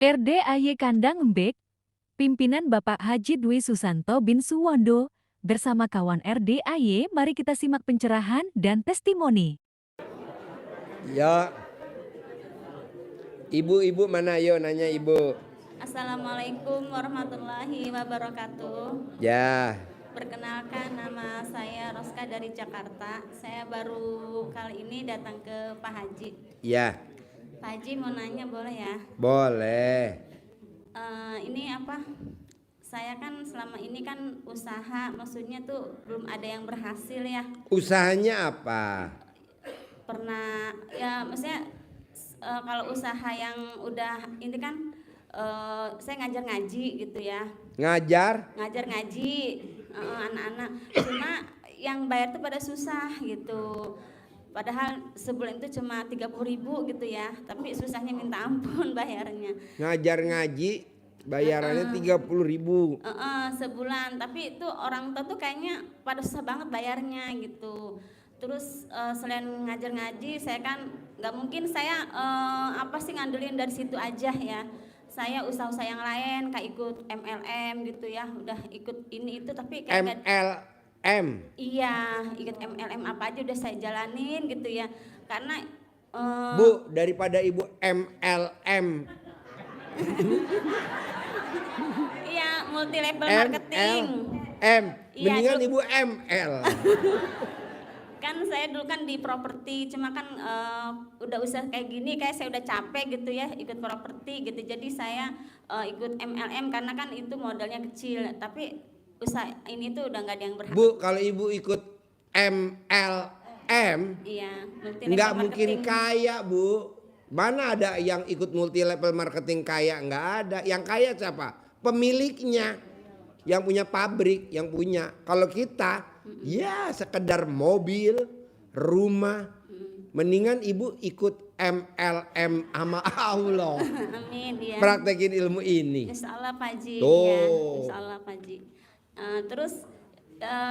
RDAY Kandang Embek, pimpinan Bapak Haji Dwi Susanto bin Suwondo, bersama kawan RDAY, mari kita simak pencerahan dan testimoni. Ya, ibu-ibu mana? Yo nanya ibu. Assalamualaikum warahmatullahi wabarakatuh. Ya, Perkenalkan, nama saya Roska dari Jakarta. Saya baru kali ini datang ke Pak Haji. ya, Pak Haji mau nanya boleh ya? boleh. Ini apa? Saya kan selama ini kan usaha, maksudnya tuh belum ada yang berhasil ya. Usahanya apa? Pernah ya, maksudnya kalau usaha yang udah ini kan saya ngajar ngaji gitu ya. Ngajar? Ngajar ngaji anak-anak, cuma yang bayar tuh pada susah gitu, padahal sebulan itu cuma 30.000 gitu ya, tapi susahnya minta ampun bayarnya. Ngajar ngaji bayarannya 30.000. Sebulan, tapi itu orang tua tuh kayaknya pada susah banget bayarnya gitu. Terus selain ngajar ngaji, saya kan nggak mungkin saya apa sih ngandelin dari situ aja ya. Saya usaha-usaha yang lain kayak ikut MLM gitu ya, udah ikut ini itu tapi kayak MLM? iya, ikut MLM apa aja udah saya jalanin gitu ya. Karena Bu, daripada ibu MLM, iya, multi level marketing. MLM, Iya, mendingan dulu- ibu ML. Kan saya dulu kan di properti, cuma kan udah usaha kayak gini kayak saya udah capek gitu ya ikut properti gitu, jadi saya ikut MLM karena kan itu modalnya kecil, tapi usaha ini tuh udah nggak ada yang berhasil. Bu, kalau ibu ikut MLM, Iya, multi nggak level mungkin marketing. kaya, Bu. Mana ada yang ikut multi level marketing kaya? Nggak ada. Yang kaya siapa? Pemiliknya, yang punya pabrik, yang punya. Kalau kita, ya sekedar mobil, rumah. Mendingan ibu ikut MLM sama Allah. Amin ya. Praktekin ilmu ini. Insya Allah Pak Haji. Tuh. Ya, Insya Allah Pak Haji. Terus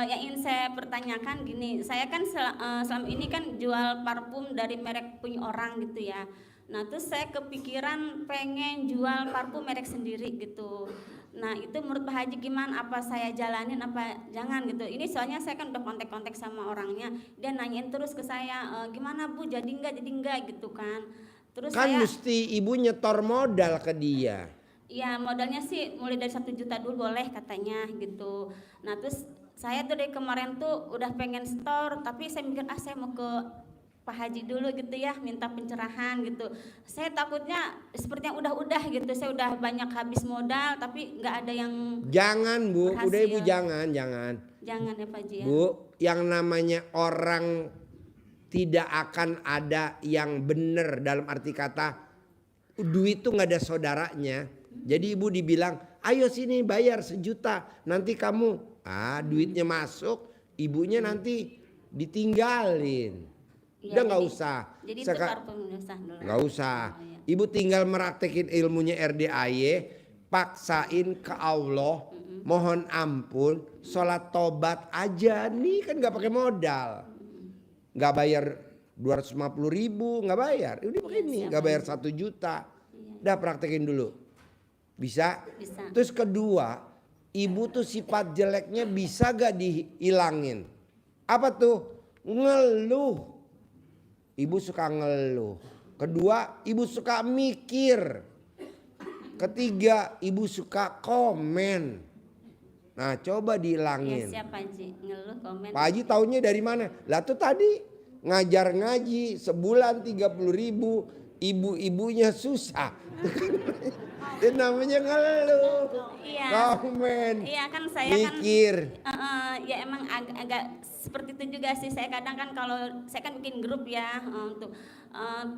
yang ingin saya pertanyakan gini, saya kan selama ini kan jual parfum dari merek punya orang gitu ya. Nah terus saya kepikiran pengen jual parfum merek sendiri gitu. Nah itu menurut Pak Haji gimana? Apa saya jalanin apa jangan gitu? Ini soalnya saya kan udah kontak-kontak sama orangnya, dia nanyain terus ke saya, gimana Bu, jadi enggak gitu kan. Terus Kan saya mesti ibu nyetor modal ke dia. ya modalnya sih mulai dari 1 juta dulu boleh katanya gitu. Nah terus saya tuh dari kemarin tuh udah pengen store, tapi saya mikir saya mau ke Pak Haji dulu gitu ya, minta pencerahan gitu. Saya takutnya seperti yang udah gitu, saya udah banyak habis modal tapi nggak ada yang Jangan, Bu. berhasil. Udah ibu jangan. Jangan ya Pak Haji ya. Bu, yang namanya orang tidak akan ada yang benar, dalam arti kata duit tuh nggak ada saudaranya. Jadi ibu dibilang, ayo sini bayar 1 juta, nanti kamu duitnya masuk, ibunya nanti ditinggalin. Iya, Udah nggak jadi- usah. Jadi itu Seka- parfum usah dulu. Nggak usah. Oh, iya. Ibu tinggal meraktekin ilmunya RDAY, paksain ke Allah, mohon ampun, sholat tobat aja. Nih kan nggak pakai modal, nggak bayar 250.000, nggak bayar. Udah pakai ini, nggak bayar 1 juta. Udah praktekin dulu, bisa. Bisa. Terus kedua, ibu tuh sifat jeleknya bisa gak dihilangin? Apa tuh? Ngeluh. Ibu suka ngeluh. Kedua, ibu suka mikir. Ketiga, ibu suka komen. Nah, coba Ya dihilangin. siap Pak Haji, ngeluh komen. Pak Haji taunya dari mana? Lah tuh tadi ngajar ngaji sebulan 30.000, ibu-ibunya susah. Itu namanya ngeluh. Iya. Komen. Iya kan saya kan Mikir. ya emang agak seperti itu juga sih, saya kadang kan kalau saya kan bikin grup ya untuk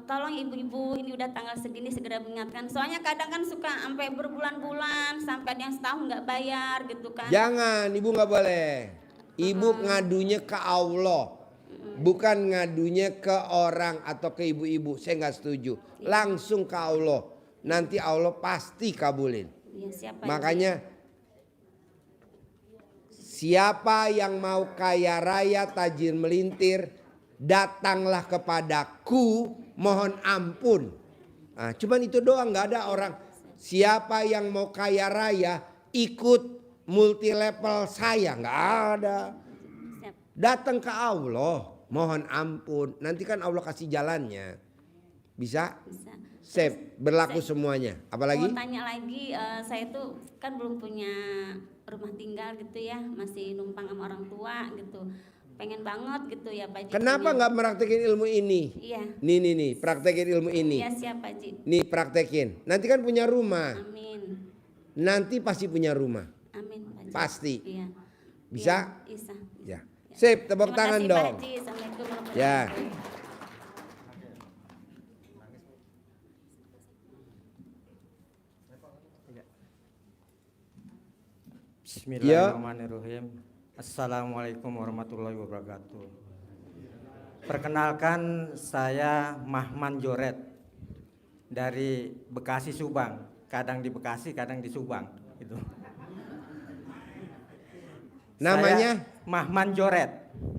tolong ibu-ibu ini udah tanggal segini segera mengingatkan, soalnya kadang kan suka sampai berbulan-bulan sampai ada yang setahun nggak bayar gitu kan. Jangan, ibu nggak boleh. Ibu ngadunya ke Allah, bukan ngadunya ke orang atau ke ibu-ibu. Saya nggak setuju. Langsung ke Allah. Nanti Allah pasti kabulin. Iya, siapa Makanya siapa yang mau kaya raya tajir melintir, datanglah kepadaku, mohon ampun. Nah, cuman itu doang, nggak ada orang siapa yang mau kaya raya ikut multi level saya, nggak ada. Siap. Datang ke Allah, mohon ampun. Nanti kan Allah kasih jalannya. Bisa? Bisa. Safe, berlaku semuanya. Apalagi? Mau tanya lagi, saya tuh kan belum punya rumah tinggal gitu ya, masih numpang sama orang tua gitu. Pengen banget gitu ya Pak Haji. Kenapa punya- nggak meraktekin ilmu ini? Iya. Nih, praktekin ilmu ini. Iya siap Pak Haji. Nih praktekin. Nanti kan punya rumah. Amin. Nanti pasti punya rumah. Amin Pak Haji. Pasti. Iya. Bisa? Iya, bisa. Ya. Sip, tepuk Terima tangan kasih, Pak dong. Haji. Assalamualaikum warahmatullahi Ya. wabarakatuh. Bismillahirrahmanirrahim. Assalamualaikum warahmatullahi wabarakatuh. Perkenalkan, saya Mahman Joret dari Bekasi Subang. Kadang di Bekasi, kadang di Subang. Gitu. Namanya? Saya Mahman Joret.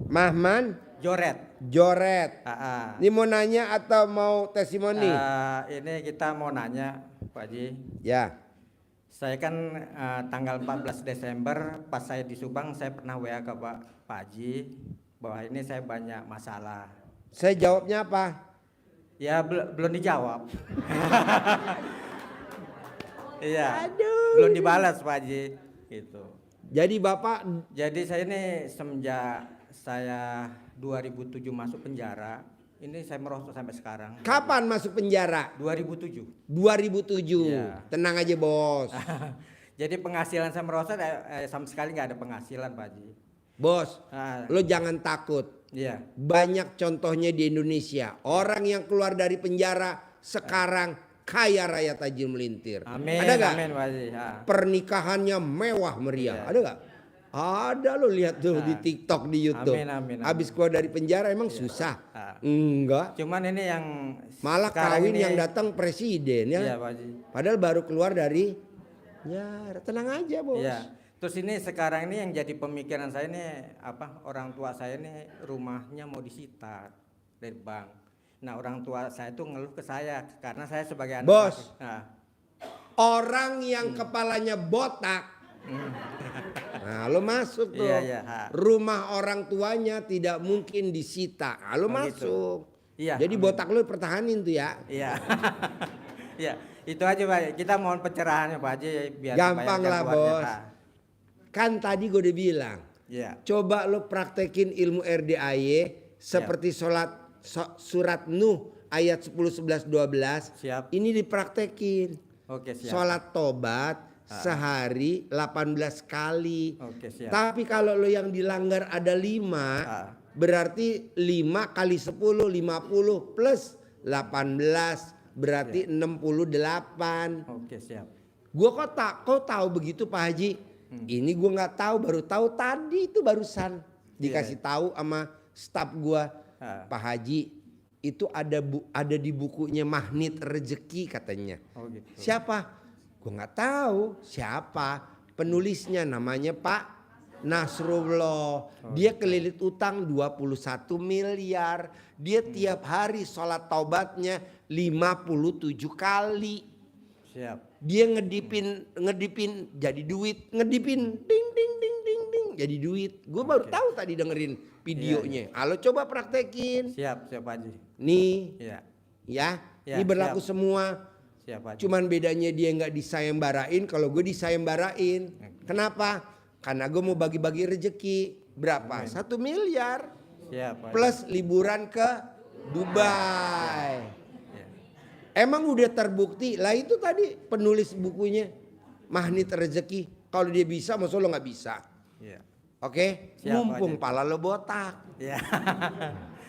Mahman Joret. Joret. Ini mau nanya atau mau testimoni? Ini kita mau nanya, Pak Haji. Ya. Saya kan tanggal 14 Desember pas saya di Subang, saya pernah WA ke Pak Haji bahwa ini saya banyak masalah. Saya jawabnya apa? Ya belum dijawab. Iya. Aduh. Belum dibalas Pak Haji gitu. Jadi Bapak, Jadi saya ini semenjak saya 2007 masuk penjara, ini saya merosot sampai sekarang. kapan masuk penjara? 2007. 2007. Iya. Tenang aja bos. Jadi penghasilan saya merosot sama sekali nggak ada penghasilan Pak Haji. Bos, Ah, lo jangan takut. iya. Banyak contohnya di Indonesia. Orang yang keluar dari penjara sekarang kaya raya tajir melintir. Amin. Ada gak? Amin Pak Haji. Ah. Pernikahannya mewah meriah. Iya. Ada gak? Ada, lo lihat tuh di TikTok, di YouTube. Amin. Habis keluar dari penjara emang susah. Ah. Enggak. Cuman ini yang Malah sekarang kawin ini- yang datang presiden ya. Iya Pak Haji. Padahal baru keluar dari ya, tenang aja bos. Iya. Terus ini sekarang ini yang jadi pemikiran saya ini apa? Orang tua saya ini rumahnya mau disita dari bank. Nah orang tua saya tuh ngeluh ke saya karena saya sebagai anak Bos. laki. Nah, Orang yang kepalanya botak. Nah, lo masuk tuh. Iya, ha. Rumah orang tuanya tidak mungkin disita. Nah, lo Oh, gitu. masuk. Iya, Jadi amin. botak lo pertahanin tuh ya. Iya. Iya, itu aja Pak. Kita mohon pencerahannya Pak Haji biar Gampang supaya lah, keluarnya. Bos. Kan tadi gue udah bilang. Iya. Coba lo praktekin ilmu RDAY seperti surat Nuh ayat 10, 11, 12. Siap. Ini dipraktekin. Oke, siap. Sholat tobat sehari 18 kali. Oke, siap. Tapi kalau lo yang dilanggar ada 5, berarti 5 kali 10, 50 plus 18 berarti 68. Oke, siap. Kau tahu begitu Pak Haji? Ini gue nggak tahu, baru tahu tadi itu barusan dikasih tahu sama staf gue. Pak Haji, itu ada di bukunya Magnet Rezeki katanya. Oh gitu. Siapa? Gue nggak tahu siapa penulisnya, namanya Pak Nasrullah. Dia kelilit utang 21 miliar. Dia tiap hari sholat taubatnya 57 kali. Siap. Dia ngedipin jadi duit, ngedipin ding ding ding ding ding jadi duit. Gue baru tahu tadi dengerin videonya. Halo, coba praktekin. Siap, Pak Haji. Nih, Iya. ya, Ya, ini berlaku siap. semua. Siap, Pak Haji. Cuman bedanya dia nggak disayembarain, kalau gue disayembarain. Kenapa? Karena gue mau bagi-bagi rezeki. Berapa? 1 miliar. Siap, Pak Haji. Plus liburan ke Dubai. Iya. Emang udah terbukti. Lah itu tadi penulis bukunya Magnet Rezeki. Kalau dia bisa, masa lo nggak bisa? Iya. Oke? Siap, Mumpung Pak pala lo botak. Iya.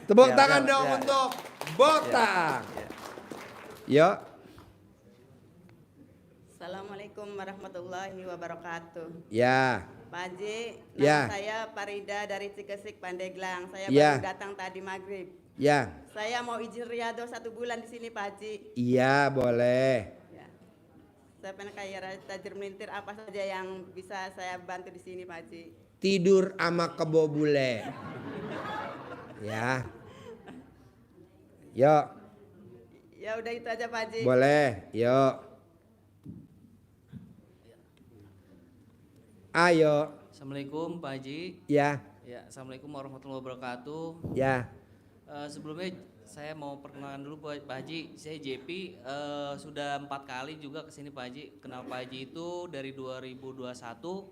Tepuk Siap, tangan siap, dong siap. untuk botak. Iya. Yuk. Assalamualaikum warahmatullahi wabarakatuh. Ya. Pak Haji, Ya. nama saya Farida dari Cikesik, Pandeglang. Saya Ya. baru datang tadi maghrib. Ya. Saya mau izin riado 1 bulan di sini, Pak Haji. Iya, boleh. Ya. Saya pengen kaya raya tajir melintir, apa saja yang bisa saya bantu di sini, Pak Haji. Tidur sama kebo bule. Ya. Yuk, Ya udah itu aja, Pak Haji. boleh. Yuk. Ayo. Assalamualaikum Pak Haji. Ya, Ya, Assalamualaikum warahmatullahi wabarakatuh. ya. Sebelumnya saya mau perkenalkan dulu Pak Haji. Saya JP, sudah 4 kali juga kesini Pak Haji. Kenal Pak Haji itu dari 2021.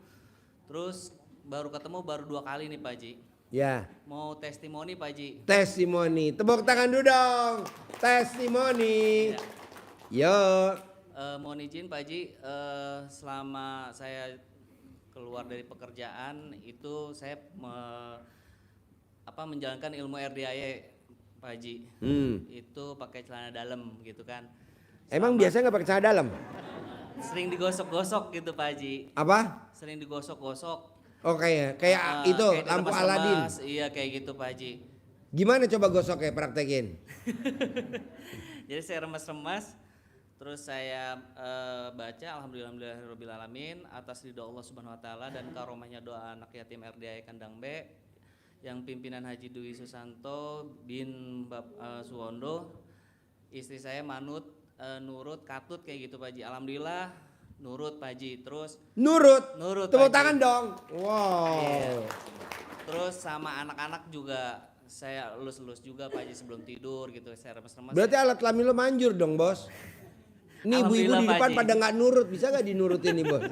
Terus baru ketemu baru 2 kali nih Pak Haji. Ya. Mau testimoni Pak Haji. Testimoni. Tepuk tangan dulu dong. Testimoni. Yo. Mohon izin Pak Haji, selama saya keluar dari pekerjaan itu saya menjalankan ilmu RDAY Pak Haji. Itu pakai celana dalam gitu kan. Emang biasanya nggak pakai celana dalam? Sering digosok-gosok gitu Pak Haji. Apa? Sering digosok-gosok. Oh kayak itu Kayak lampu diremas-remas. Aladin. Iya kayak gitu Pak Haji. Gimana coba gosoknya praktekin? Jadi saya remas-remas, terus saya baca alhamdulillahirobbilalamin atas ridho Allah Subhanahu Wa Taala dan karomahnya doa anak yatim RDAY Kandang B yang pimpinan Haji Dwi Susanto bin Suwondo. Istri saya manut, nurut, katut kayak gitu Pak Haji. Alhamdulillah nurut Pak Haji. Terus Nurut. Nurut, Tepuk Pak Haji. tangan dong. Wow. Iya. Terus sama anak-anak juga saya elus-elus juga Pak Haji sebelum tidur gitu. Saya remes-remes. Berarti alat kelamin lo manjur dong bos. Ini ibu-ibu Alhamdulillah, di Pak depan Haji. pada nggak nurut, bisa nggak dinurutin nih bos?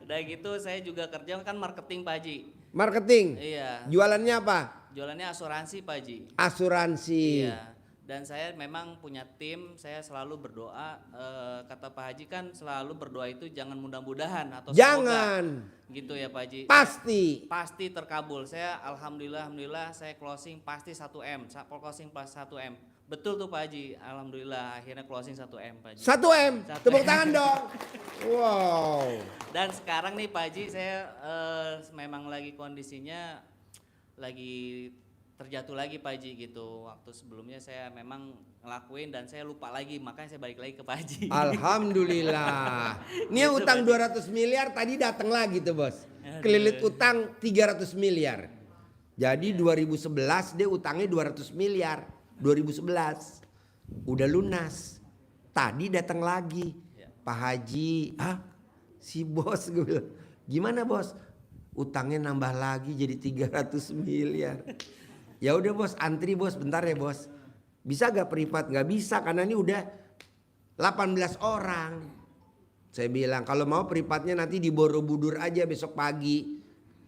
Udah gitu saya juga kerja kan marketing Pak Haji. Marketing. Iya. Jualannya apa? Jualannya asuransi Pak Haji. Asuransi. Iya. Dan saya memang punya tim, saya selalu berdoa. Kata Pak Haji kan selalu berdoa itu jangan mudah-mudahan atau Jangan. semoga. Gitu ya Pak Haji. Pasti. Pasti terkabul. Saya alhamdulillah saya closing pasti 1M. Closing pas 1M. Betul tuh Pak Haji. Alhamdulillah akhirnya closing 1M Pak Haji. 1M. 1M. Tepuk tangan dong. Wow. Dan sekarang nih Pak Haji saya memang lagi kondisinya lagi terjatuh lagi Pak Haji gitu. Waktu sebelumnya saya memang ngelakuin dan saya lupa lagi, makanya saya balik lagi ke Pak Haji. Alhamdulillah. Ini yang Gitu, utang Pak 200 miliar tadi datang lagi tuh bos. Kelilit utang 300 miliar. Jadi 2011 dia utangnya 200 miliar. 2011 udah lunas. Tadi datang lagi. Ya. Pak Haji, si bos gue bilang, gimana bos? Utangnya nambah lagi jadi 300 miliar. Ya udah bos, antri bos, bentar ya bos. Bisa gak privat? Gak bisa karena ini udah 18 orang. Saya bilang kalau mau privatnya nanti di Borobudur aja besok pagi.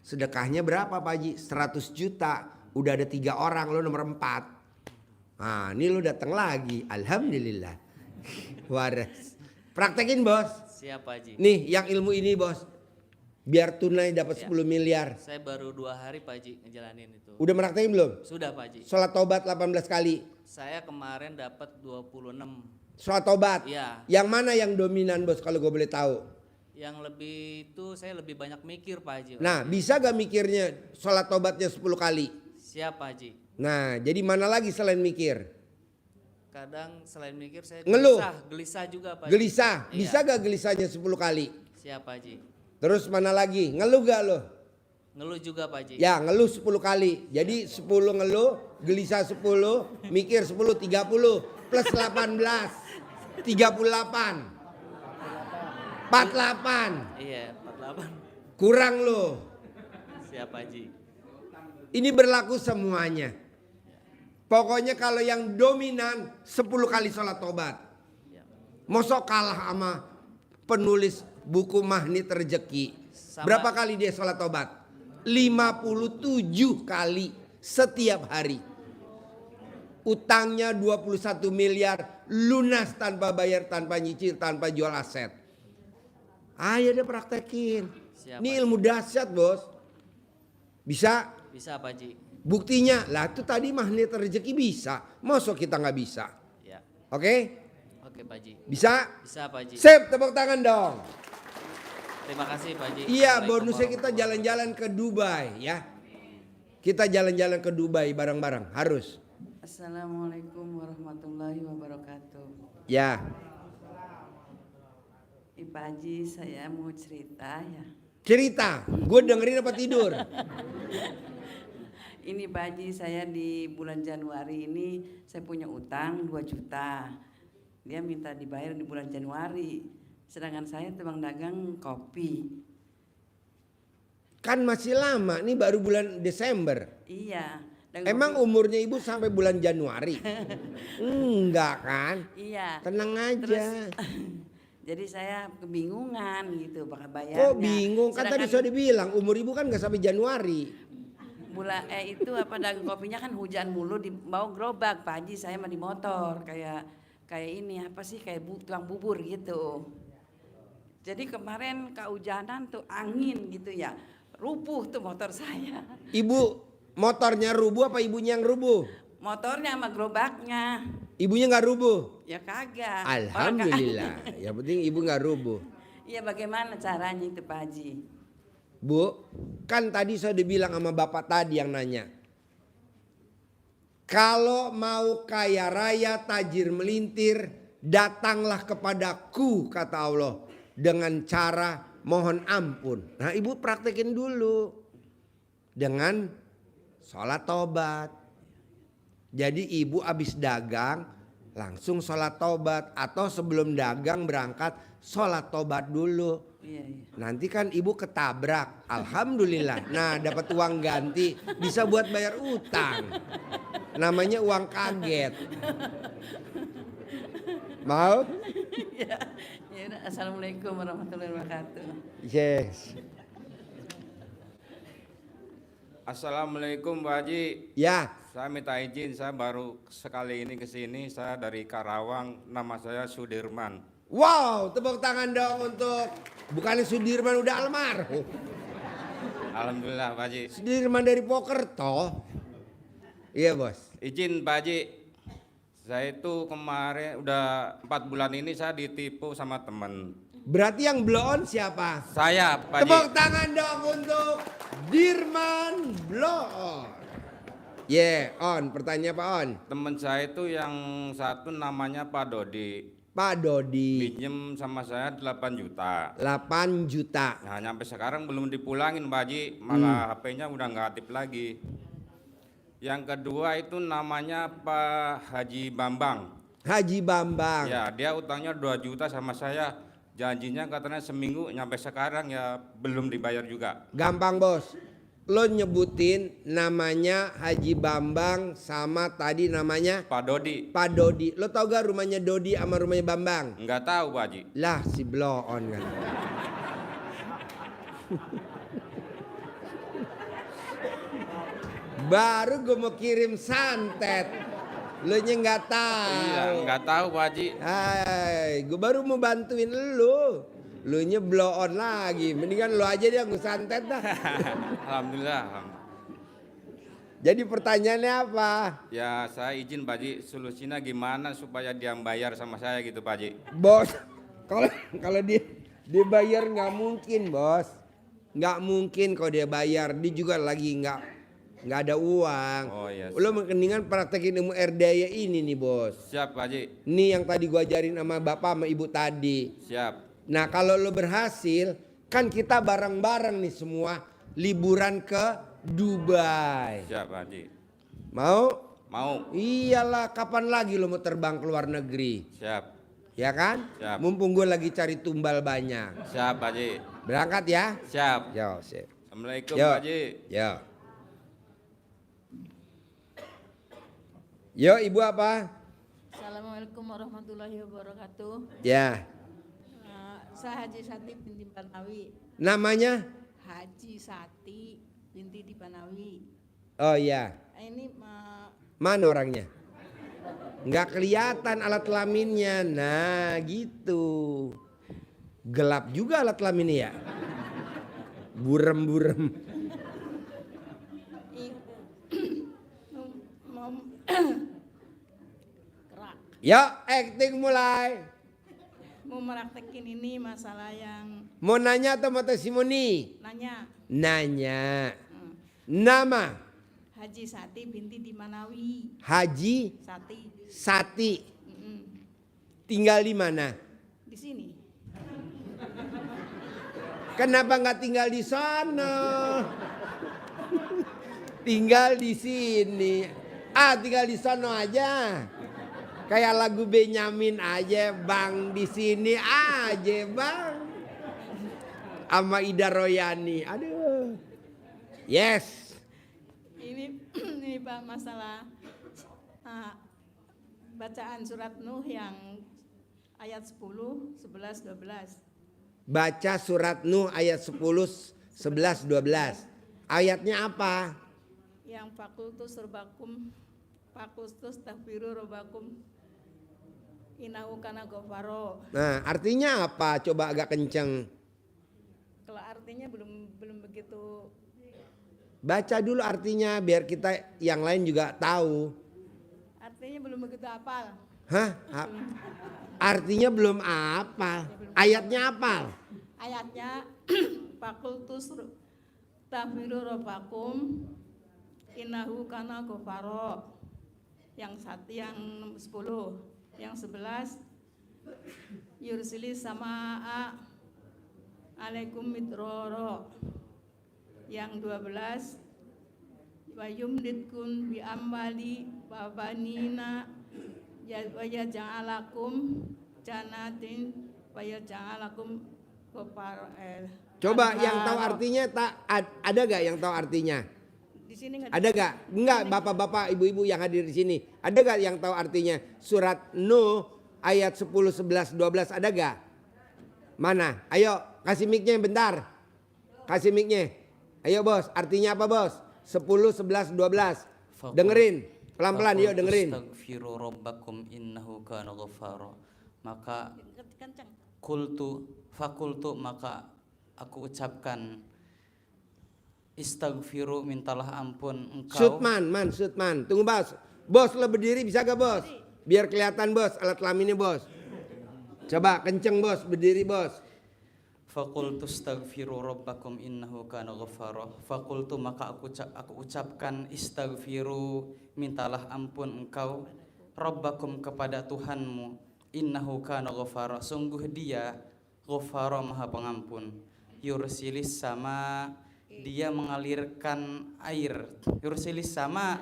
Sedekahnya berapa Pak Haji? 100 juta. Udah ada 3 orang, lo nomor 4. Nah ini lo datang lagi. Alhamdulillah. Waras. Praktekin bos. Siap Pak Haji. Nih yang ilmu ini bos. Biar tunai dapat 10 miliar. Saya baru 2 hari Pak Haji ngejalanin itu. Udah praktekin belum? Sudah Pak Haji. Sholat tobat 18 kali. Saya kemarin dapat 26. Sholat tobat. Iya. Yang mana yang dominan bos kalau gue boleh tahu? Yang lebih itu saya lebih banyak mikir Pak Haji. Nah bisa gak mikirnya sholat tobatnya 10 kali? Siap Pak Haji. Nah jadi mana lagi selain mikir? Kadang selain mikir saya Ngeluh. gelisah juga Pak Haji. Gelisah. Iya. Bisa gak gelisahnya 10 kali? Siap Pak Haji. Terus mana lagi? Ngeluh gak lo? Ngeluh juga Pak Haji. Ya ngeluh 10 kali. Jadi 10 ngeluh, gelisah 10, mikir 10, 30 plus 18. 38. 48. Iya 48. Kurang lo. Siap Pak Haji. Ini berlaku semuanya. Pokoknya kalau yang dominan 10 kali sholat tobat. Ya. Mosok kalah sama penulis buku Magnet Rezeki. Sama- Berapa kali dia sholat tobat? 57 kali setiap hari. Utangnya 21 miliar lunas tanpa bayar, tanpa nyicil, tanpa jual aset. Ayo deh praktekin. Siap, Ini Pak. ilmu dahsyat bos. Bisa? Bisa Pak Haji. Buktinya lah itu tadi Magnet Rezeki bisa. Masa kita nggak bisa? Ya. Oke? Oke Pak Haji. Bisa? Bisa Pak Haji. Sip, tepuk tangan dong. Terima kasih Pak Haji. Iya, Assalamualaikum bonusnya kita warahmatullahi jalan-jalan ke Dubai ya. Kita jalan-jalan ke Dubai bareng-bareng, harus. Assalamualaikum warahmatullahi wabarakatuh. Ya. Pak Haji, saya mau cerita ya. Cerita, gue dengerin apa tidur? Ini Pak Haji, saya di bulan Januari ini saya punya utang 2 juta. Dia minta dibayar di bulan Januari. Sedangkan saya tukang dagang kopi. Kan masih lama, nih baru bulan Desember. Iya. Dan Emang kopi- umurnya ibu sampai bulan Januari? Enggak kan? Iya. Tenang aja. Jadi saya kebingungan gitu bakal bayarnya. Kok bingung? Kan tadi Sedangkan sudah dibilang umur ibu kan nggak sampai Januari. itu apa dagang kopinya kan hujan mulu mau gerobak Pak Haji, saya mah di motor kayak ini apa sih kayak tukang bubur gitu. Jadi kemarin kehujanan tuh angin gitu ya, rubuh tuh motor saya. Ibu motornya rubuh apa ibunya yang rubuh? Motornya sama gerobaknya. Ibunya nggak rubuh? Ya kagak. Alhamdulillah. Yang penting ibu nggak rubuh. Iya bagaimana caranya itu Pak Haji? Bu, kan tadi saya dibilang sama bapak tadi yang nanya. Kalau mau kaya raya tajir melintir, datanglah kepadaku kata Allah. Dengan cara mohon ampun. Nah ibu praktekin dulu. Dengan sholat tobat. Jadi ibu habis dagang langsung sholat tobat. Atau sebelum dagang berangkat sholat tobat dulu. Iya. Nanti kan ibu ketabrak, alhamdulillah. Nah dapat uang ganti, bisa buat bayar utang. Namanya uang kaget. Mau? Ya udah, assalamualaikum warahmatullahi wabarakatuh. Yes. Assalamualaikum Pak Haji. Ya, Saya minta izin, saya baru sekali ini ke sini. Saya dari Karawang, nama saya Sudirman. wow, tepuk tangan dong untuk bukannya Sudirman udah almarhum. Alhamdulillah Pak Haji. Sudirman dari Pokerto. Iya bos. Izin Pak Haji. Saya itu kemarin udah 4 bulan ini saya ditipu sama teman. Berarti yang blow on siapa? Saya Pak Haji. Tepuk tangan dong untuk Dirman blow on. On. Pertanyaan Pak On. Teman saya itu yang satu namanya Pak Dodi. Pak Dodi. Pinjem sama saya 8 juta. 8 juta. Nah nyampe sekarang belum dipulangin Pak Haji. Malah HP-nya udah nggak aktif lagi. Yang kedua itu namanya Pak Haji Bambang. Haji Bambang. Ya dia utangnya 2 juta sama saya. Janjinya katanya seminggu, nyampe sekarang ya belum dibayar juga. Gampang bos. Lo nyebutin namanya Haji Bambang sama tadi namanya Pak Dodi. Pak Dodi. Lo tau gak rumahnya Dodi sama rumahnya Bambang? Nggak tahu Pak Haji. Lah si blow on kan. Baru gue mau kirim santet. Lo nya nggak tahu. Iya nggak tahu Pak Haji. Hai, gue baru mau bantuin lu. Lu nya blow on lagi. Mendingan lu aja dia ngesantet dah. Alhamdulillah. Jadi pertanyaannya apa? Ya saya izin Pak Haji, solusinya gimana supaya dia bayar sama saya gitu Pak Haji. Bos, kalau dia bayar nggak mungkin bos. Nggak mungkin kalau dia bayar. Dia juga lagi nggak ada uang. Oh iya. Lu mendingan praktekin ilmu RDA ini nih bos. Siap Pak Haji. Nih yang tadi gua ajarin sama bapak sama ibu tadi. Siap. Nah kalau lo berhasil, kan kita bareng-bareng nih semua liburan ke Dubai. Siap Pak Haji. Mau? Mau. Iyalah, kapan lagi lo mau terbang ke luar negeri? Siap. Ya kan? Siap. Mumpung gue lagi cari tumbal banyak. Siap Pak Haji. Berangkat ya? Siap. Yo, sip. Assalamualaikum Yo. Pak Haji. Yo. Yo, ibu apa? Assalamualaikum warahmatullahi wabarakatuh. Ya. Saya Haji Sati binti Panawi. Namanya? Haji Sati binti Dipanawi. Oh iya. Ini Mana orangnya? Nggak kelihatan alat kelaminnya. Nah gitu. Gelap juga alat kelaminnya ya. Burem-burem. kerak. Yuk acting mulai. Mau meraktekin ini masalah yang Mau nanya atau mau testimoni? nanya. Nanya. Nama? Haji Sati binti Dipanawi. Haji Sati. Sati. Mm-mm. Tinggal di mana? Di sini. Kenapa nggak tinggal di sana? Tinggal di sini. Tinggal di sana aja. Kayak lagu Benyamin aja, Bang di sini aja, Bang. Sama Ida Royani. Aduh. Yes. Ini Pak masalah bacaan surat Nuh yang ayat 10, 11, 12. Baca surat Nuh ayat 10, 11, 12. Ayatnya apa? Yang fakultus tahfiru robakum inahu kana gofaro. Nah, artinya apa? Coba agak kenceng. Kalau artinya belum begitu. Baca dulu artinya biar kita yang lain juga tahu. Artinya belum begitu hafal. Hah? Artinya belum hafal. Ayatnya hafal. Ayatnya fakultus tahfiru robakum inahu kana gofaro. Yang 10, yang 11 yursilis sama'a alaikum midroro. Yang 12 wa yumditkum bi amwali wa banina wa yaj'alakum jannatin wa yaj'alakum Coba yang tahu artinya ada gak yang tahu artinya? Di sini Ada gak? Enggak, bapak-bapak, ibu-ibu yang hadir di sini. Ada gak yang tahu artinya? Surat Nuh ayat 10, 11, 12 ada gak? Mana? Ayo kasih mic-nya bentar. Kasih mic-nya. Ayo bos, artinya apa bos? 10, 11, 12. Dengerin. Pelan-pelan yuk dengerin. Astaghfiru rabbakum innahu kana ghaffara. Maka kencang. fakultu maka aku ucapkan istaghfiru mintalah ampun engkau. Sutman. Tunggu bos. Bos lo berdiri bisa gak bos? Biar kelihatan bos alat kelaminnya bos. Coba kenceng bos, berdiri bos. Fakultu astaghfiru rabbakum innahu kana ghaffara. Fakultu maka aku ucapkan istaghfiru mintalah ampun engkau rabbakum kepada Tuhanmu innahu kana ghaffara sungguh dia ghaffara maha pengampun. Yursilis sama dia mengalirkan air. Yursilis sama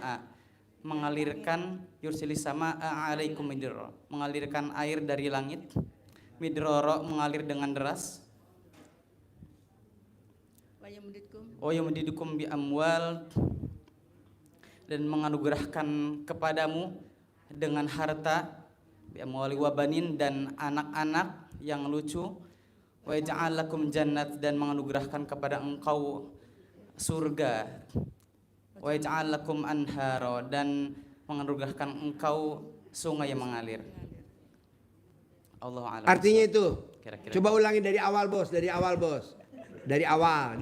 mengalirkan yursilis sama alaikum midroro mengalirkan air dari langit. Midroro mengalir dengan deras. Yumdidukum bi amwal dan menganugerahkan kepadamu dengan harta bi amwali wa banin dan anak-anak yang lucu. Wa yaj'al lakum jannat dan menganugerahkan kepada engkau surga. Wa yaj'al lakum anhara dan menganugerahkan engkau sungai yang mengalir. Allahu a'lam. Artinya itu. Kira-kira. Coba ulangi dari awal bos. Dari awal.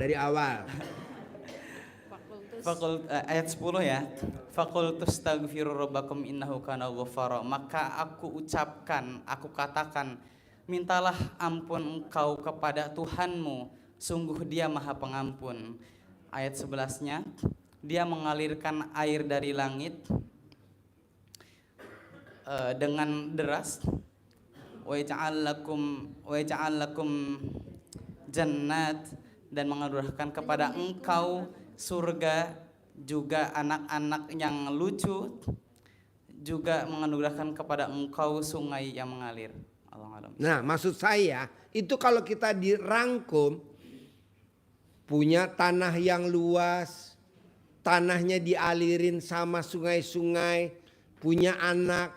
Ayat 10 ya. Fakultus taghfiru rabbakum innahu kana ghaffara. Maka aku katakan, mintalah ampun engkau kepada Tuhanmu, sungguh dia maha pengampun. Ayat 11-nya, dia mengalirkan air dari langit dengan deras. Wa yaj'al lakum jannat dan menganugerahkan kepada engkau surga, juga anak-anak yang lucu, juga menganugerahkan kepada engkau sungai yang mengalir. Nah, maksud saya itu kalau kita dirangkum punya tanah yang luas, tanahnya dialirin sama sungai-sungai, punya anak,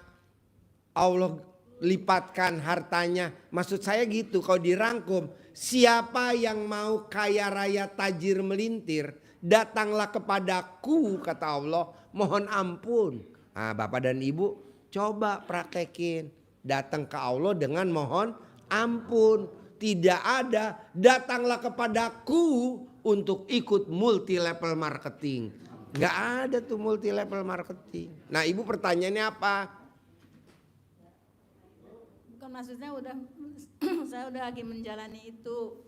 Allah lipatkan hartanya. Maksud saya gitu, kalau dirangkum, siapa yang mau kaya raya tajir melintir, datanglah kepadaku, kata Allah, mohon ampun. Nah, Bapak dan Ibu coba praktekin, datang ke Allah dengan mohon ampun. Tidak ada datanglah kepadaku untuk ikut multi level marketing. Gak ada tuh multi level marketing. Nah, Ibu pertanyaannya apa? Bukan, maksudnya saya udah lagi menjalani itu.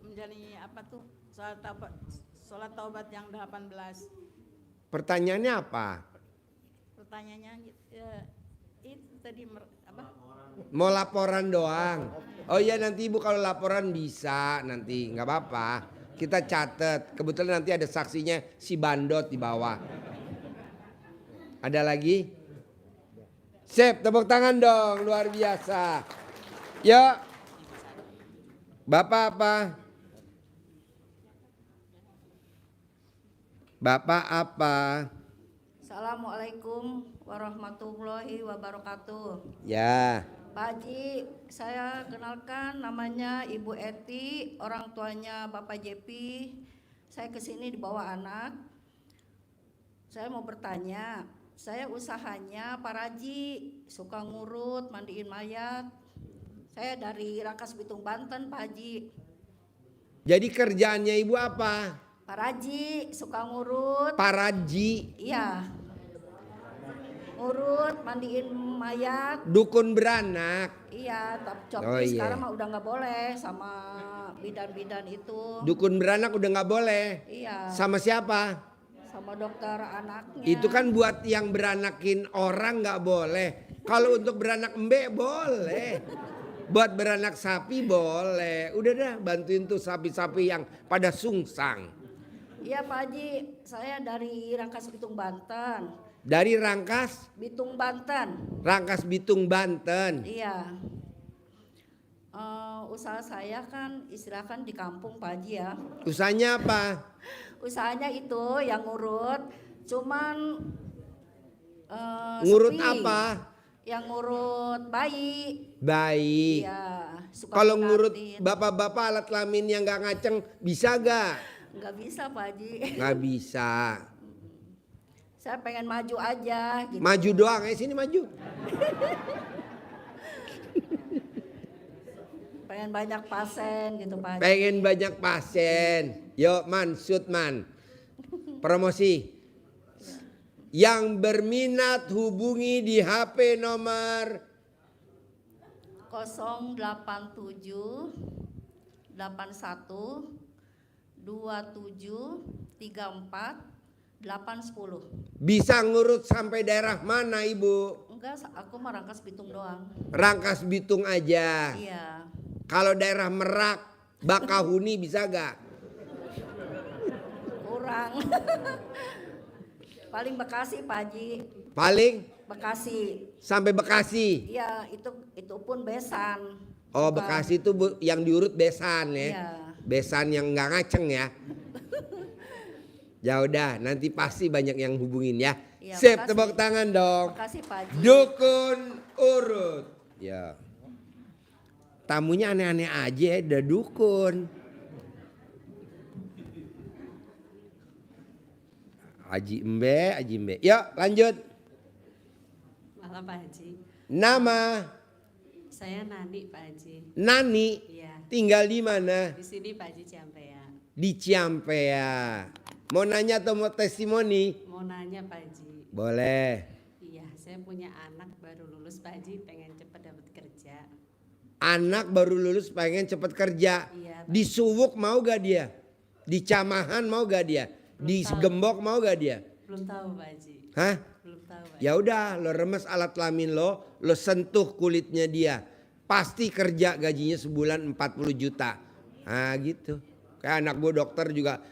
Menjalani apa tuh? Sholat taubat yang 18. Pertanyaannya apa? Pertanyaannya itu tadi apa? Mau laporan doang. Oh iya, nanti Ibu kalau laporan bisa nanti, nggak apa-apa. Kita catat. Kebetulan nanti ada saksinya si Bandot di bawah. Ada lagi? Sip, tepuk tangan dong, luar biasa. Yuk. Bapak apa? Bapak apa? Assalamualaikum warahmatullahi wabarakatuh. Ya. Pak Haji, saya kenalkan namanya Ibu Eti, orang tuanya Bapak Jepi. Saya kesini dibawa anak. Saya mau bertanya, saya usahanya Pak Haji, suka ngurut, mandiin mayat. Saya dari Rangkas Bitung, Banten, Pak Haji. Jadi kerjaannya ibu apa? Pak Haji, suka ngurut. Paraji. Iya. Ngurut, mandiin mayat. Dukun beranak. Iya, tapi Oh, iya. sekarang mah udah nggak boleh sama bidan-bidan itu. Dukun beranak udah nggak boleh. Iya. Sama siapa? Sama dokter anaknya. Itu kan buat yang beranakin orang nggak boleh. Kalau untuk beranak embek boleh. Buat beranak sapi boleh. Udah dah bantuin tuh sapi-sapi yang pada sungsang. Iya Pak Haji, saya dari Rangkas Bitung, Banten. Dari Rangkas Bitung, Banten. Bitung, Banten. Iya. Usaha saya kan istilahkan di kampung Pak Haji ya. Usahanya apa? Usahanya itu yang ngurut, cuman Ngurut sepi. apa? Yang ngurut bayi. Baik. Iya. Suka Kalau ngurut ngeliatin. bapak-bapak alat kelamin yang nggak ngaceng bisa gak? Nggak bisa Pak Haji. Nggak bisa. Saya pengen maju aja gitu. Maju doang, sini maju. Pengen banyak pasien gitu Pak Haji. Pengen banyak pasien. Yuk man, shoot man. Promosi. Yang berminat hubungi di HP nomor 087 81 27 34 810. bisa ngurut sampai daerah mana ibu? Enggak, aku mah Rangkas Bitung doang. Rangkas Bitung aja. Iya. Kalau daerah Merak, Bakahuni bisa gak? Kurang. Paling Bekasi Pak Haji. Paling Bekasi. sampai Bekasi. Iya, itu pun besan. Oh Bukan- Bekasi itu yang diurut besan ya. Iya. Besan yang nggak ngaceng ya. Ya udah, nanti pasti banyak yang hubungin ya. Iya, Sip, makasih. tepuk tangan dong. Makasih Pak Haji. Dukun urut. Ya. Tamunya aneh-aneh aja, udah dukun. Haji Embe. Yuk lanjut. Malam Pak Haji. Nama Saya Nani Pak Haji. Nani. Iya. Tinggal di mana? Di sini Pak Haji Ciampea. Di Ciampea. Mau nanya atau mau testimoni? Mau nanya Pak Haji. Boleh. Iya, saya punya anak baru lulus Pak Haji, pengen cepat dapat kerja. Anak baru lulus pengen cepet kerja. Iya, Pak. Di Suwuk mau gak dia? Di Camahan mau gak dia? Di Gembok mau gak dia? Belum tahu Pak Haji. Hah? Belum tahu Pak. Ya udah, lo remes alat kelamin lo sentuh kulitnya dia. Pasti kerja gajinya sebulan 40 juta. Nah gitu. Kayak anak gue dokter juga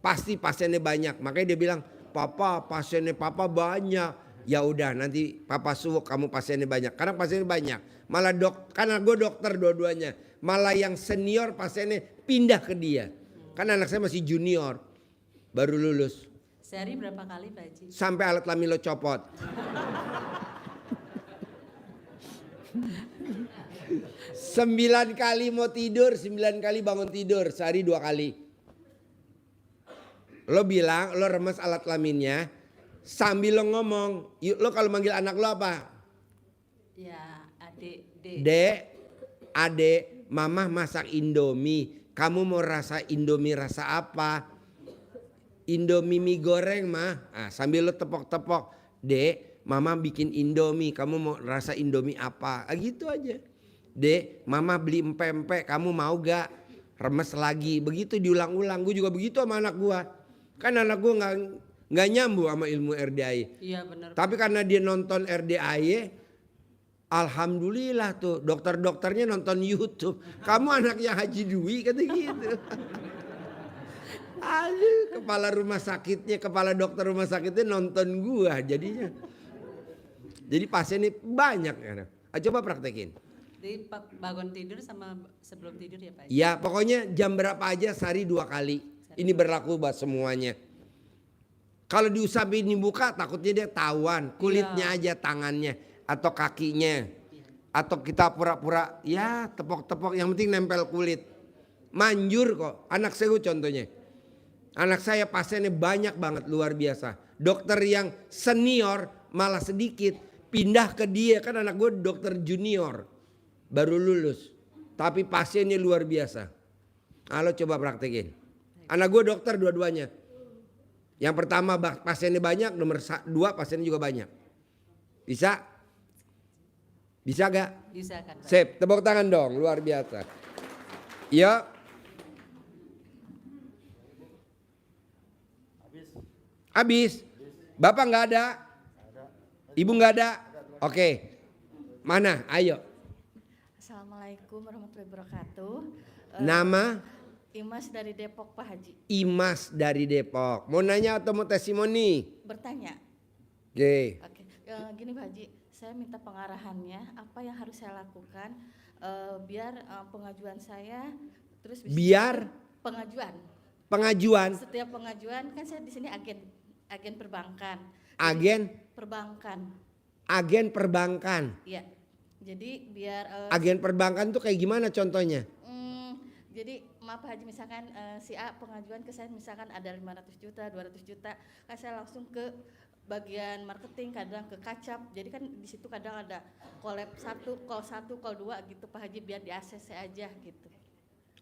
pasti pasiennya banyak. Makanya dia bilang, "Papa, pasiennya papa banyak." Ya udah, nanti papa Suwuk kamu pasiennya banyak. Karena pasiennya banyak. Malah karena gue dokter dua-duanya. Malah yang senior pasiennya pindah ke dia. Kan anak saya masih junior. Baru lulus. Sehari berapa kali Pak Haji? Sampai alat kelamin lo copot. Sembilan kali mau tidur, 9 kali bangun tidur, sehari 2 kali. Lo bilang, lo remes alat kelaminnya, sambil lo ngomong, lo kalau manggil anak lo apa? Ya, adik, Adek, mama masak Indomie, kamu mau rasa Indomie rasa apa? Indomie mie goreng mah. Nah, sambil lo tepok-tepok, Dek, mama bikin Indomie, kamu mau rasa Indomie apa? Gitu aja. Dek, mama beli empek-empek, kamu mau gak? Remes lagi, begitu diulang-ulang. Gue juga begitu sama anak gue. Kan anak gue nggak nyambung sama ilmu RDAY. Iya benar. Tapi karena dia nonton RDAY, alhamdulillah tuh dokter-dokternya nonton YouTube. Kamu anaknya Haji Dwi kata gitu. Aduh, kepala dokter rumah sakitnya nonton gua jadinya. Jadi pasiennya banyak ya. Coba praktekin. Jadi bangun tidur sama sebelum tidur ya Pak Haji? Ya pokoknya jam berapa aja sehari 2 kali. Ini berlaku buat semuanya. Kalau diusapin dibuka takutnya dia tahuan. Kulitnya aja tangannya atau kakinya. Atau kita pura-pura ya tepok-tepok yang penting nempel kulit. Manjur kok. Anak saya contohnya. Anak saya pasiennya banyak banget luar biasa. Dokter yang senior malah sedikit. Pindah ke dia kan anak gue dokter junior. Baru lulus. Tapi pasiennya luar biasa. Halo coba praktekin. Anak gue dokter dua-duanya. Yang pertama pasiennya banyak, nomor 2 pasiennya juga banyak. Bisa? Bisa gak? Bisa kan, Pak? Sip, tepuk tangan dong, luar biasa. Ya. Habis. Bapak nggak ada? Ibu nggak ada? Oke. Mana? Ayo. Assalamualaikum warahmatullahi wabarakatuh. Nama? Imas dari Depok Pak Haji. Imas dari Depok. Mau nanya atau mau testimoni? Bertanya. Oke. Oke, gini Pak Haji, saya minta pengarahannya apa yang harus saya lakukan biar pengajuan saya terus bisa Biar pengajuan. Setiap pengajuan kan saya di sini agen perbankan. Agen perbankan. Iya. Jadi biar Agen perbankan tuh kayak gimana contohnya? jadi maaf Pak Haji, misalkan si A pengajuan ke saya misalkan ada 500 juta, 200 juta, kan saya langsung ke bagian marketing, kadang ke kacap. Jadi kan di situ kadang ada call 1, call 2 gitu Pak Haji, biar di ACC aja gitu.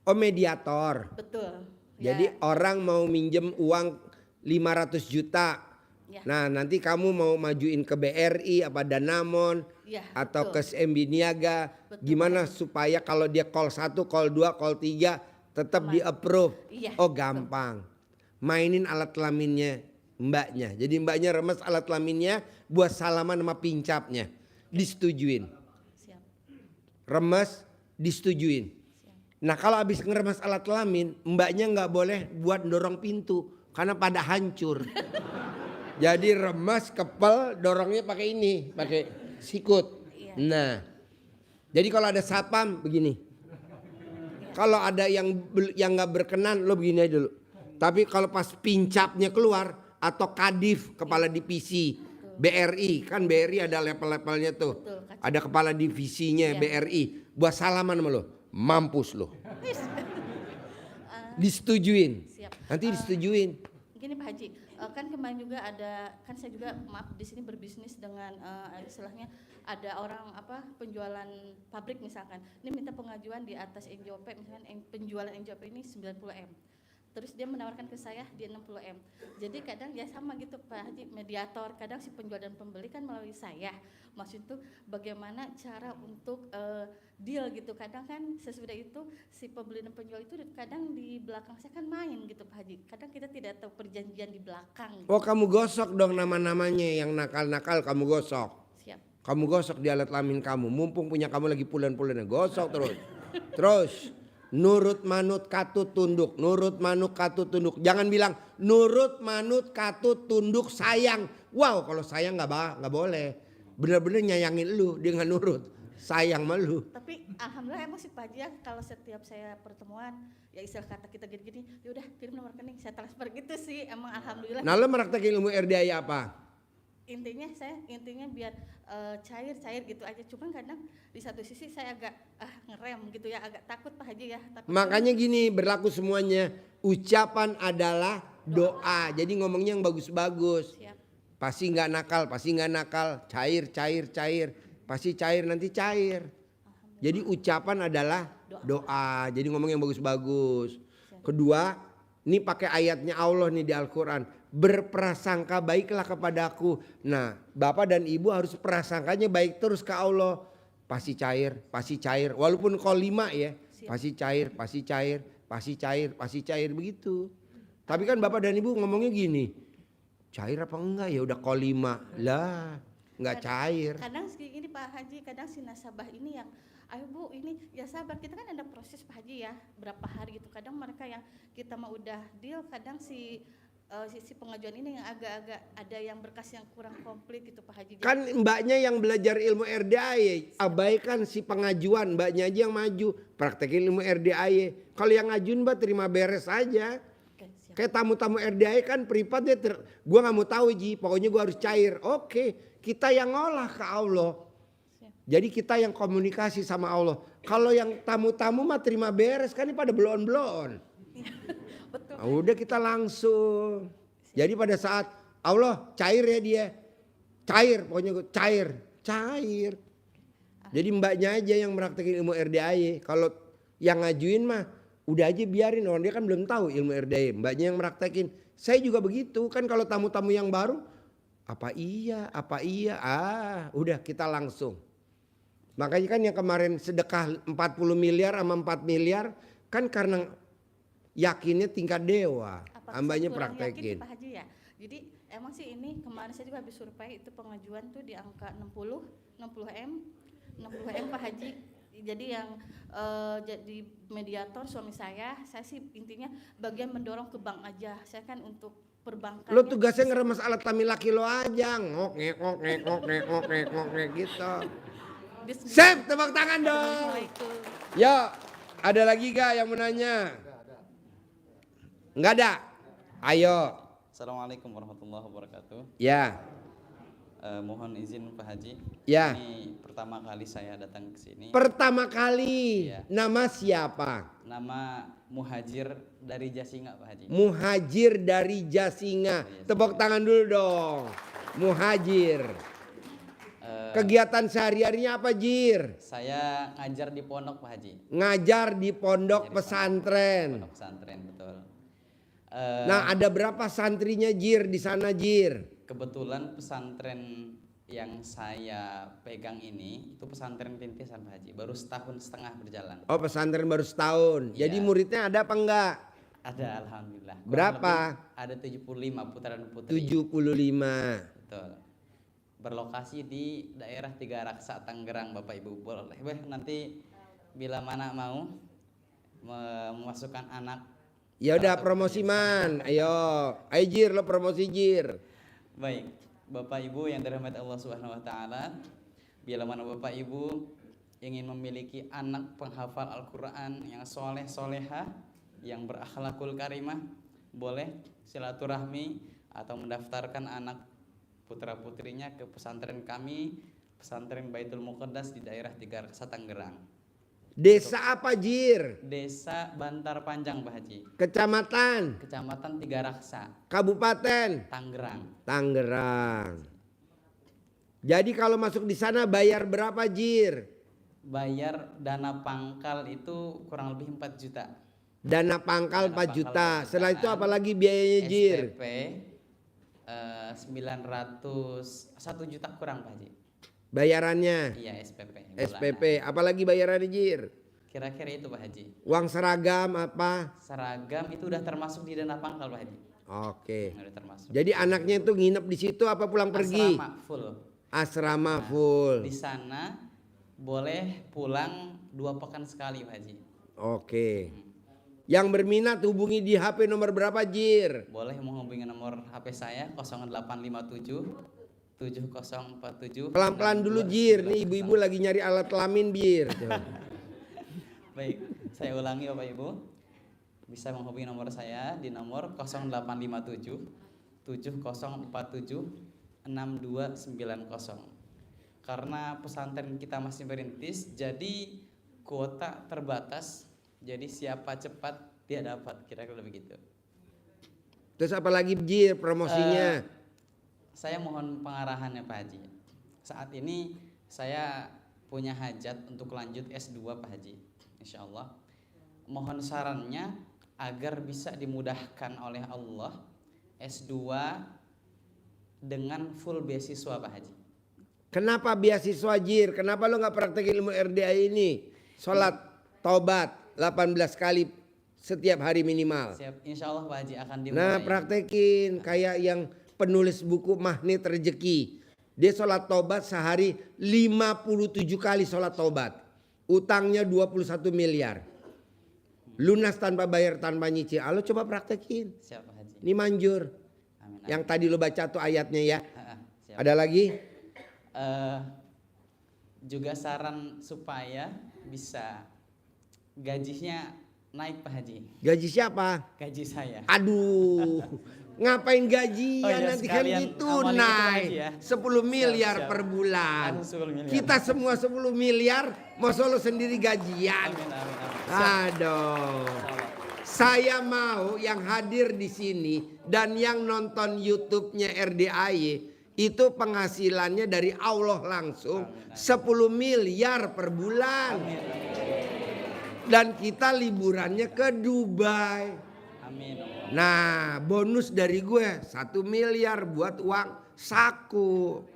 Oh, mediator. Betul. Jadi orang mau minjem uang 500 juta. Ya. Nah, nanti kamu mau majuin ke BRI apa Danamon Ya, atau betul. ke SMB Niaga. Betul, Gimana supaya kalau dia call 1, call 2, call 3 tetap di approve. Iya, Oh, gampang. Mainin alat kelaminnya mbaknya. Jadi mbaknya remes alat kelaminnya buat salaman sama pincapnya. Disetujuin. Siap. Remes disetujuin. Nah kalau habis ngeremes alat kelamin, mbaknya nggak boleh buat dorong pintu karena pada hancur. Jadi remes, kepel, dorongnya pakai ini, pakai sikut. Iya. Nah, jadi kalau ada satpam begini. Kalau ada yang nggak berkenan, lo begini aja dulu. Tapi kalau pas pincapnya keluar atau kadif kepala divisi BRI, kan BRI ada level-levelnya tuh. Betul, kacau. Ada kepala divisinya Iya. BRI. Buat salaman sama lo, mampus lo. Disetujuin. Siap. Nanti disetujuin. Gini Pak Haji, kan kemarin juga ada, kan saya juga maaf di sini berbisnis dengan istilahnya ada orang penjualan pabrik misalkan. Ini minta pengajuan di atas NJOP, misalkan penjualan NJOP ini 90M. Terus dia menawarkan ke saya di 60M. Jadi kadang ya sama gitu Pak Haji, mediator. Kadang si penjual dan pembeli kan melalui saya. Maksud itu bagaimana cara untuk deal gitu. Kadang kan sesudah itu si pembeli dan penjual itu kadang di belakang saya kan main gitu Pak Haji. Kadang kita tidak tahu perjanjian di belakang. Gitu. Oh kamu gosok dong nama-namanya yang nakal-nakal kamu gosok. Siap. Kamu gosok di alat kelamin kamu. Mumpung punya kamu lagi pulen-pulennya. Gosok terus. Terus. Nurut manut katut tunduk. Nurut manut katut tunduk. Jangan bilang nurut manut katut tunduk sayang. Wow kalau sayang nggak boleh. Bener-bener nyayangin lu. Dia nggak nurut. Sayang sama lu. Tapi alhamdulillah emang sih Pak Haji ya, kalau setiap saya pertemuan ya istilah kata kita gini-gini, ya udah kirim nomor rekening saya transfer gitu sih. Emang alhamdulillah. Nah lo meraktekin ilmu RDI apa? Intinya biar cair gitu aja. Cuman kadang di satu sisi saya agak ngerem gitu ya, agak takut Pak Haji ya. Takut Makanya gini berlaku semuanya. Ucapan adalah doa. Jadi ngomongnya yang bagus-bagus. Siap. Pasti nggak nakal. Cair. Pasti cair nanti cair. Jadi ucapan adalah doa. Jadi ngomong yang bagus-bagus. Kedua, ini pakai ayatnya Allah nih di Al-Quran. Berprasangka baiklah kepadaku. Nah, Bapak dan Ibu harus prasangkanya baik terus ke Allah. Pasti cair. Walaupun call 5 ya. Pasti cair begitu. Tapi kan Bapak dan Ibu ngomongnya gini. Cair apa enggak ya udah call 5. Lah, enggak cair. Kadang gini Pak Haji, kadang si nasabah ini yang ayo Bu ini ya sabar, kita kan ada proses Pak Haji ya berapa hari gitu. Kadang mereka yang kita mau udah deal, kadang si pengajuan ini yang agak-agak ada yang berkas yang kurang komplit gitu Pak Haji. Kan mbaknya yang belajar ilmu RDAY, abaikan si pengajuan, mbaknya aja yang maju, praktekin ilmu RDAY. Kalau yang ngajuin mbak terima beres aja. Oke, siap. Kayak tamu-tamu RDAE kan privat dia gua nggak mau tahu Ji, pokoknya gua harus cair. Oke, kita yang ngolah ke Allah. Jadi kita yang komunikasi sama Allah. Kalau yang tamu-tamu mah terima beres kan ini pada belon-belon. Nah, udah kita langsung. Jadi pada saat Allah cair ya dia. Cair, pokoknya gua cair. Jadi mbaknya aja yang meraktekin ilmu RDAE. Kalau yang ngajuin mah udah aja biarin, orang dia kan belum tahu ilmu RDAE. Mbaknya yang meraktekin. Saya juga begitu kan, kalau tamu-tamu yang baru apa iya, udah kita langsung. Makanya kan yang kemarin sedekah 40 miliar sama 4 miliar kan karena yakinnya tingkat dewa. Mbaknya praktekin. Pak Haji ya. Jadi emang sih ini kemarin saya juga habis survei itu pengajuan tuh di angka 60M Pak Haji. Jadi yang jadi mediator suami saya sih intinya bagian mendorong ke bank aja. Saya kan untuk perbankan. Lo tugasnya ngeremas alat hamil laki lo aja, ngok gitu. Sep, tepuk tangan dong. Yo, ada lagi gak yang mau nanya? Enggak ada. Ayo. Assalamualaikum warahmatullahi wabarakatuh. Ya. Mohon izin Pak Haji. Ya. Ini pertama kali saya datang ke sini. Pertama kali. Ya. Nama siapa? Nama Muhajir dari Jasinga Pak Haji. Muhajir dari Jasinga. Tepuk tangan dulu dong. Muhajir. Kegiatan sehari-harinya apa Jir? Saya ngajar di pondok Pak Haji. Ngajar di pondok pesantren. Pondok pesantren betul. Nah, ada berapa santrinya Jir di sana Jir? Kebetulan pesantren yang saya pegang ini itu pesantren rintisan Pak Haji, baru setahun setengah berjalan. Oh, pesantren baru setahun. Iya. Jadi muridnya ada apa enggak? Ada alhamdulillah. Berapa? Ada 75 putra dan putri. 75. Betul. Berlokasi di daerah Tiga Raksa Tangerang Bapak Ibu. Boleh nanti bila mana mau memasukkan anak. Ya udah promosi man. Ayo Jir, lo promosi Jir. Baik, Bapak Ibu yang dirahmati Allah Subhanahu wa taala, bila mana Bapak Ibu ingin memiliki anak penghafal Al-Qur'an yang soleh soleha, yang berakhlakul karimah, boleh silaturahmi atau mendaftarkan anak putra putrinya ke pesantren kami, pesantren Baitul Muqaddas di daerah Tiga Raksa Tangerang. Desa apa Jir? Desa Bantar Panjang Pak Haji. Kecamatan? Kecamatan Tiga Raksa. Kabupaten? Tangerang. Jadi kalau masuk di sana bayar berapa Jir? Bayar dana pangkal itu kurang lebih 4 juta. Dana pangkal 4 juta. Setelah itu apalagi biayanya Jir? SPP 1 juta kurang Pak Haji. Bayarannya? Iya SPP. SPP, apalagi bayarannya Jir? Kira-kira itu Pak Haji. Uang seragam apa? Seragam itu udah termasuk di dana pangkal Pak Haji. Oke. Udah termasuk. Jadi anaknya itu nginep di situ apa pulang pergi? Asrama full. Asrama full. Di sana boleh pulang 2 pekan sekali Pak Haji. Oke. Yang berminat hubungi di HP nomor berapa Jir? Boleh menghubungi nomor HP saya 0857 7047. Pelan-pelan dulu Jir, nih ibu-ibu lagi nyari alat kelamin Jir. Baik, saya ulangi Bapak Ibu. Bisa menghubungi nomor saya di nomor 0857 7047 6290. Karena pesantren kita masih merintis, jadi kuota terbatas. Jadi siapa cepat dia dapat, kira-kira begitu. Terus apalagi Jir promosinya? Saya mohon pengarahannya Pak Haji. Saat ini saya punya hajat untuk lanjut S2 Pak Haji, insya Allah. Mohon sarannya agar bisa dimudahkan oleh Allah S2 dengan full beasiswa Pak Haji. Kenapa beasiswa Jir? Kenapa lo nggak praktekin ilmu RDA ini? Sholat taubat 18 kali setiap hari minimal. Siap, insya Allah Pak Haji akan dimulai. Nah praktekin kayak yang penulis buku Magnet Rezeki. Dia sholat taubat sehari 57 kali sholat taubat. Utangnya 21 miliar. Lunas tanpa bayar, tanpa nyicil. Lo coba praktekin. Siap Pak Haji. Ini manjur. Amin. Yang tadi lo baca tuh ayatnya ya. Siap. Ada lagi? Juga saran supaya bisa gajinya naik Pak Haji. Gaji siapa? Gaji saya. Aduh, ngapain gajian Oh iya, nanti kan sekalian gitu amalin itu, Pak naik Haji ya. 10 miliar Siap. per bulan. Langsung 10 miliar. Kita semua 10 miliar, mau solo sendiri gajian. Amin, amin, amin. Aduh. Saya mau yang hadir di sini dan yang nonton YouTube-nya RDAY itu penghasilannya dari Allah langsung 10 miliar per bulan. Dan kita liburannya ke Dubai. Amin. Nah, bonus dari gue 1 miliar buat uang saku.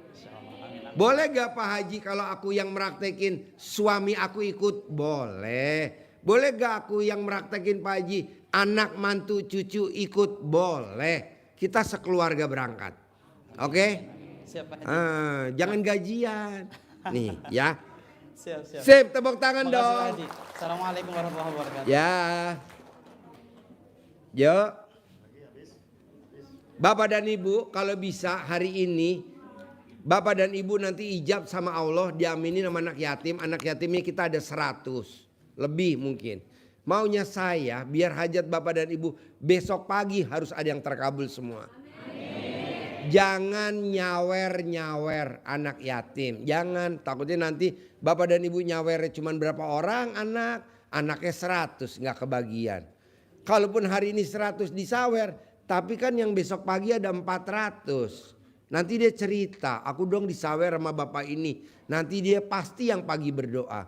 Boleh gak Pak Haji kalau aku yang meraktekin suami aku ikut? Boleh. Boleh gak aku yang meraktekin Pak Haji anak mantu cucu ikut? Boleh. Kita sekeluarga berangkat. Oke? Siap Pak Haji. Jangan gajian. Nih ya. Siap, siap. Sip, tepuk tangan Makasih, Pak dong. Haji. Assalamualaikum warahmatullahi wabarakatuh. Ya. Yo. Bapak dan Ibu kalau bisa hari ini Bapak dan Ibu nanti ijab sama Allah diaminin sama anak yatim. Anak yatimnya kita ada 100. Lebih mungkin. Maunya saya biar hajat Bapak dan Ibu besok pagi harus ada yang terkabul semua. Jangan nyawer-nyawer anak yatim. Jangan, takutnya nanti Bapak dan Ibu nyawernya cuma berapa orang anak. Anaknya 100 nggak kebagian. Kalaupun hari ini 100 disawer, tapi kan yang besok pagi ada 400. Nanti dia cerita, aku dong disawer sama bapak ini. Nanti dia pasti yang pagi berdoa.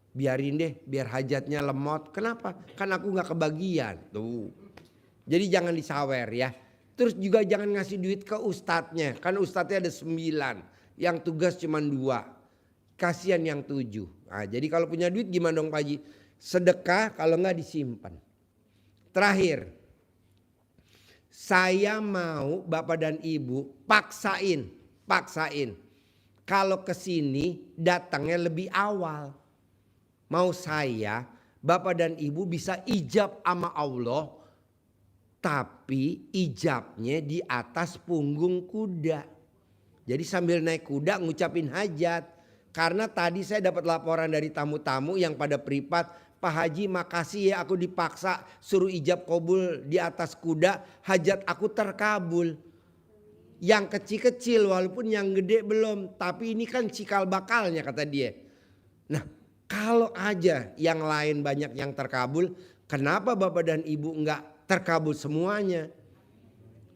Biarin deh, biar hajatnya lemot. Kenapa? Kan aku nggak kebagian. Tuh. Jadi jangan disawer ya. Terus juga jangan ngasih duit ke ustadznya. Kan ustadznya ada 9. Yang tugas cuma 2. Kasihan yang 7. Nah, jadi kalau punya duit gimana dong Pak Haji? Sedekah kalau nggak disimpan. Terakhir. Saya mau Bapak dan Ibu paksain. Kalau ke sini datangnya lebih awal. Mau saya Bapak dan Ibu bisa ijab sama Allah. Tapi ijabnya di atas punggung kuda. Jadi sambil naik kuda ngucapin hajat. Karena tadi saya dapat laporan dari tamu-tamu yang pada privat. Pak Haji makasih ya aku dipaksa suruh ijab kabul di atas kuda. Hajat aku terkabul. Yang kecil-kecil walaupun yang gede belum. Tapi ini kan cikal bakalnya kata dia. Nah kalau aja yang lain banyak yang terkabul. Kenapa Bapak dan Ibu enggak terkabul semuanya?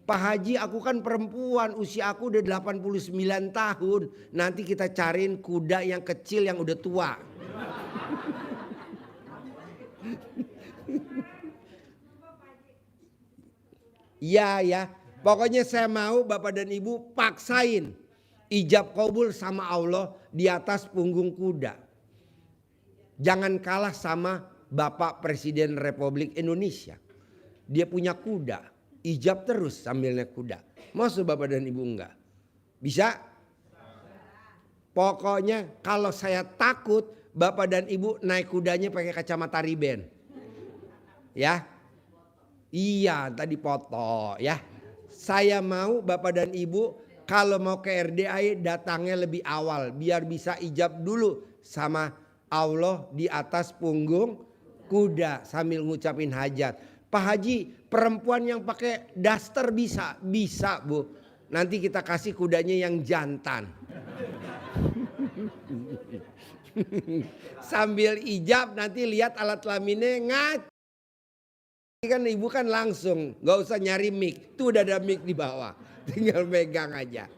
Pak Haji aku kan perempuan. Usia aku udah 89 tahun. Nanti kita cariin kuda yang kecil yang udah tua. Ya. Pokoknya saya mau Bapak dan Ibu paksain ijab kabul sama Allah di atas punggung kuda. Jangan kalah sama Bapak Presiden Republik Indonesia. Dia punya kuda, ijab terus sambil naik kuda. Maksud Bapak dan Ibu enggak? Bisa? Pokoknya kalau saya takut Bapak dan Ibu naik kudanya pakai kacamata riben. Ya. Iya, tadi foto ya. Saya mau Bapak dan Ibu kalau mau ke RDAY datangnya lebih awal biar bisa ijab dulu sama Allah di atas punggung kuda sambil ngucapin hajat. Pak Haji, perempuan yang pakai daster bisa? Bisa, Bu. Nanti kita kasih kudanya yang jantan. Sambil ijab nanti lihat alat kelaminnya ngat. Kan ibu kan langsung nggak usah nyari mic, tuh udah ada mic di bawah, tinggal megang aja.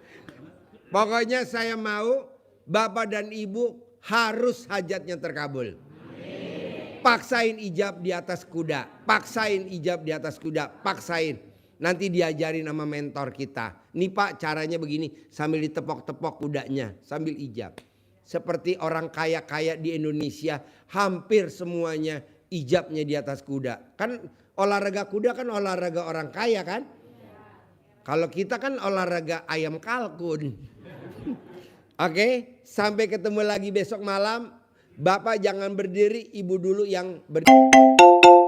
Pokoknya saya mau Bapak dan Ibu harus hajatnya terkabul. Paksain ijab di atas kuda, paksain ijab di atas kuda, paksain. Nanti diajarin sama mentor kita. Nih Pak caranya begini, sambil ditepok-tepok kudanya, sambil ijab. Seperti orang kaya-kaya di Indonesia, hampir semuanya ijabnya di atas kuda. Kan olahraga kuda kan olahraga orang kaya kan? Kalau kita kan olahraga ayam kalkun. Oke, sampai ketemu lagi besok malam. Bapak jangan berdiri, Ibu dulu yang berdiri.